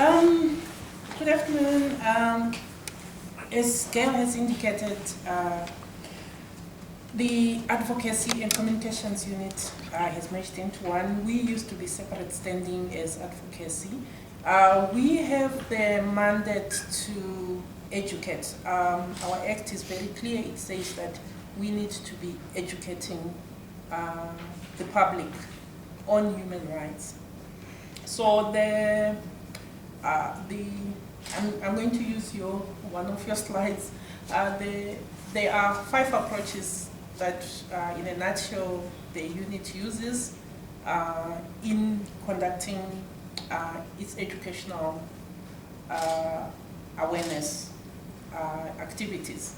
Good afternoon. As Gail has indicated, the Advocacy and Communications Unit has merged into one. We used to be separate standing as Advocacy. We have the mandate to educate. Our act is very clear. It says that we need to be educating the public on human rights. So I'm going to use one of your slides. There are 5 approaches that, in a nutshell, the unit uses in conducting its educational awareness activities.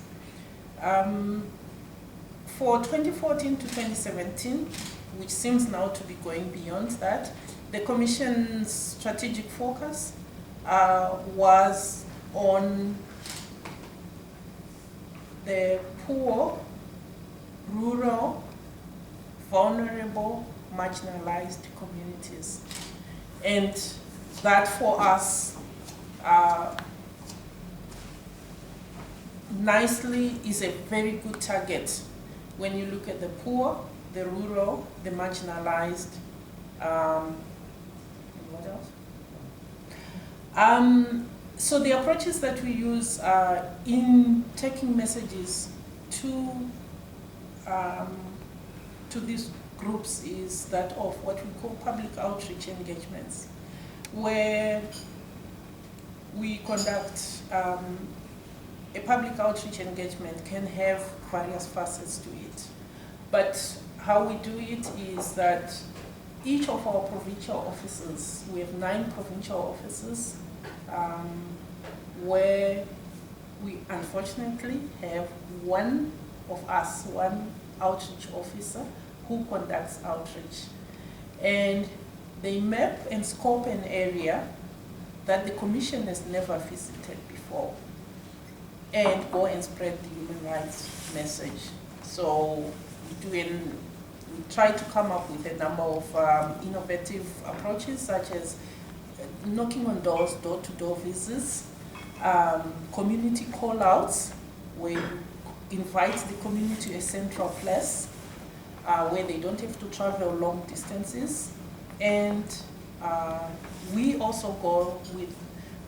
For 2014 to 2017, which seems now to be going beyond that, the Commission's strategic focus was on the poor, rural, vulnerable, marginalized communities. And that for us nicely is a very good target when you look at the poor, the rural, the marginalized, what else? So the approaches that we use in taking messages to these groups is that of what we call public outreach engagements, where we conduct a public outreach engagement can have various facets to it. But how we do it is that each of our provincial offices, we have 9 provincial offices, where we unfortunately have one outreach officer who conducts outreach. And they map and scope an area that the Commission has never visited before and go and spread the human rights message. So we try to come up with a number of innovative approaches, such as knocking on doors, door-to-door visits, community call-outs, where you invite the community to a central place where they don't have to travel long distances. And we also go with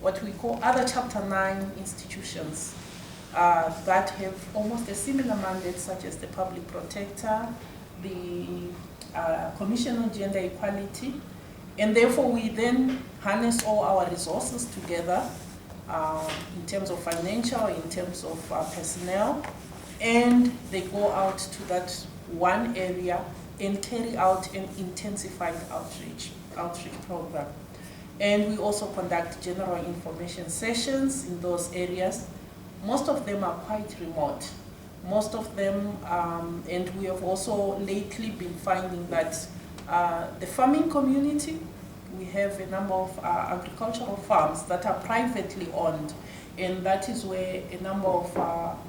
what we call other Chapter 9 institutions that have almost a similar mandate, such as the Public Protector, the Commission on Gender Equality, and therefore we then harness all our resources together in terms of financial, in terms of personnel, and they go out to that one area and carry out an intensified outreach program. And we also conduct general information sessions in those areas. Most of them are quite remote. Most of them, and we have also lately been finding that the farming community, we have a number of agricultural farms that are privately owned, and that is where a number of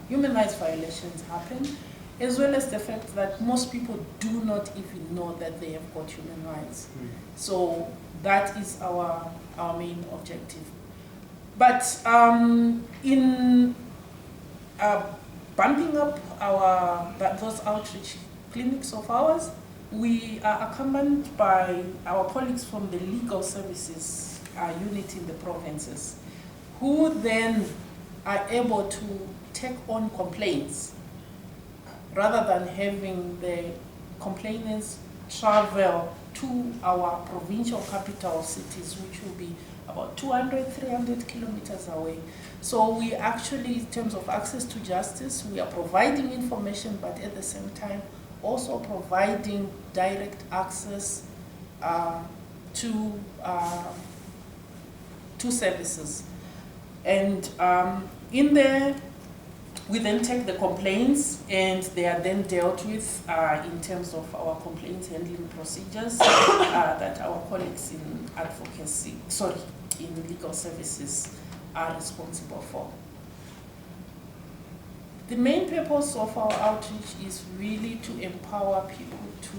human rights violations happen, as well as the fact that most people do not even know that they have got human rights. So that is our main objective. But in bumping up those outreach clinics of ours, we are accompanied by our colleagues from the legal services unit in the provinces, who then are able to take on complaints rather than having the complainants travel to our provincial capital cities, which will be about 200, 300 kilometers away. So we actually, in terms of access to justice, we are providing information, but at the same time, also providing direct access to services. And in there, we then take the complaints, and they are then dealt with in terms of our complaints handling procedures that our colleagues in in legal services are responsible for. The main purpose of our outreach is really to empower people to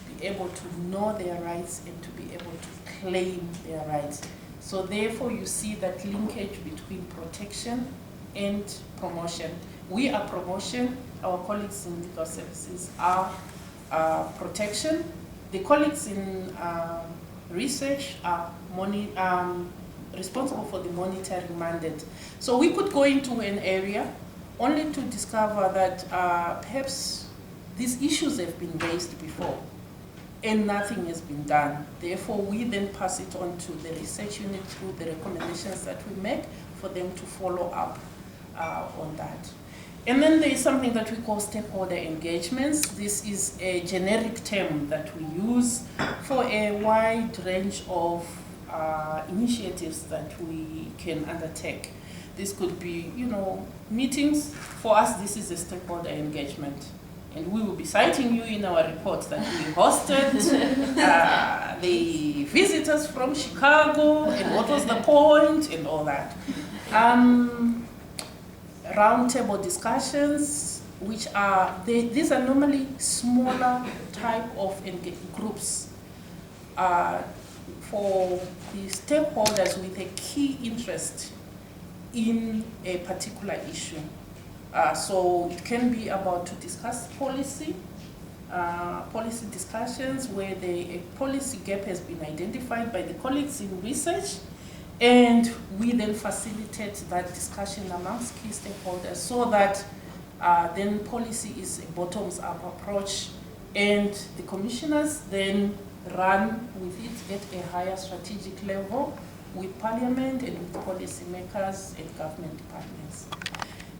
be able to know their rights and to be able to claim their rights. So therefore you see that linkage between protection and promotion. We are promotion, our colleagues in legal services are protection. The colleagues in research are responsible for the monitoring mandate. So we could go into an area only to discover that perhaps these issues have been raised before and nothing has been done. Therefore, we then pass it on to the research unit through the recommendations that we make for them to follow up on that. And then there is something that we call stakeholder engagements. This is a generic term that we use for a wide range of initiatives that we can undertake. This could be, meetings. For us, this is a stakeholder engagement. And we will be citing you in our report that we hosted the visitors from Chicago, and what was the point, and all that. Roundtable discussions, which are, these are normally smaller type of groups for the stakeholders with a key interest in a particular issue. So it can be about to discuss policy, policy discussions where a policy gap has been identified by the colleagues in research, and we then facilitate that discussion amongst key stakeholders so that then policy is a bottoms-up approach, and the commissioners then run with it at a higher strategic level with Parliament and with policymakers and government departments.